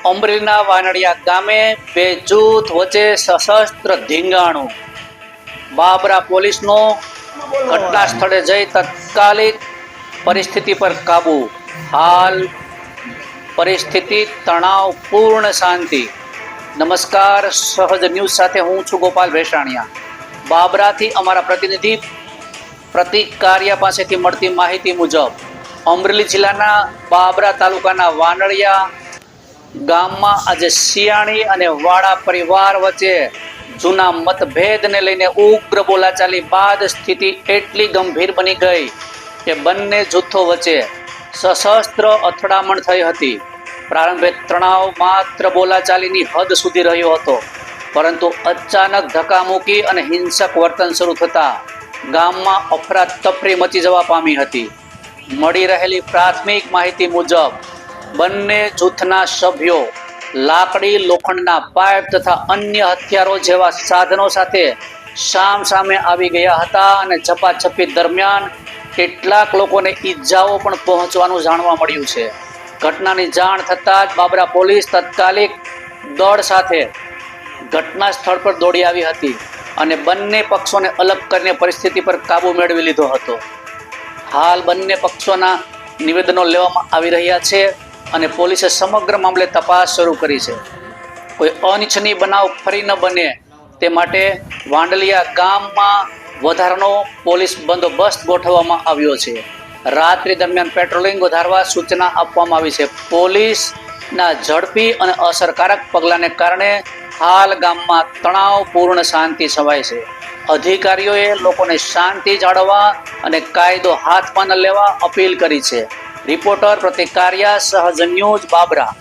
અમરેલીના વાનડિયા ગામે બે જૂથ વચ્ચે સશસ્ત્ર ધીંગાણું. બાબરા પોલીસનો ઘટના સ્થળે જઈ તાત્કાલિક પરિસ્થિતિ પર કાબુ. હાલ પરિસ્થિતિ તણાવપૂર્ણ શાંતિ. નમસ્કાર, સહજ ન્યૂઝ સાથે હું છું ગોપાલ ભેસાણિયા. બાબરાથી અમારા પ્રતિનિધિ પ્રતિક કારિયા પાસેથી મળતી માહિતી મુજબ અમરેલી જિલ્લાના બાબરા તાલુકાના વાનડિયા ગામમાં આજે સિયાણી અને વાડા પરિવાર વચ્ચે જૂના મતભેદને લઈને ઉગ્ર બોલાચાલી બાદ સ્થિતિ એટલી ગંભીર બની ગઈ કે બંને જૂથો વચ્ચે સશસ્ત્ર અથડામણ થઈ હતી. પ્રારંભે તણાવ માત્ર બોલાચાલીની હદ સુધી રહ્યો હતો, પરંતુ અચાનક ધક્કામુક્કી અને હિંસક વર્તન શરૂ થતાં ગામમાં અફરાતફરી મચી જવા પામી હતી. મળી રહેલી પ્રાથમિક માહિતી મુજબ બંને જૂથના સભ્યો લાકડી, લોખંડના પાઇપ તથા અન્ય હથિયારો જેવા સાધનો સાથે સામસામે આવી ગયા હતા અને ઝપાઝપી દરમિયાન કેટલાક લોકોને ઈજાઓ પણ પહોંચવાનું જાણવા મળ્યું છે. ઘટનાની જાણ થતાં જ બાબરા પોલીસ તાત્કાલિક દળ સાથે ઘટના સ્થળ પર દોડી આવી હતી અને બંને પક્ષોને અલગ કરીને પરિસ્થિતિ પર કાબૂ મેળવી લીધો હતો. હાલ બંને પક્ષોના નિવેદનો લેવામાં આવી રહ્યા છે અને પોલીસે સમગ્ર મામલે તપાસ શરૂ કરી છે. કોઈ અનિચ્છનીય બનાવ ફરી ન બને તે માટે વાંડલિયા ગામમાં વધારાનો પોલીસ બંદોબસ્ત ગોઠવવામાં આવ્યો છે. રાત્રિ દરમિયાન પેટ્રોલિંગ વધારવા સૂચના આપવામાં આવી છે. પોલીસના ઝડપી અને અસરકારક પગલાંને કારણે હાલ ગામમાં તણાવપૂર્ણ શાંતિ છવાય છે. અધિકારીઓએ લોકોને શાંતિ જાળવવા અને કાયદો હાથમાં ન લેવા અપીલ કરી છે. રિપોર્ટર પ્રતિક કારિયા, સહજ ન્યૂઝ, બાબરા.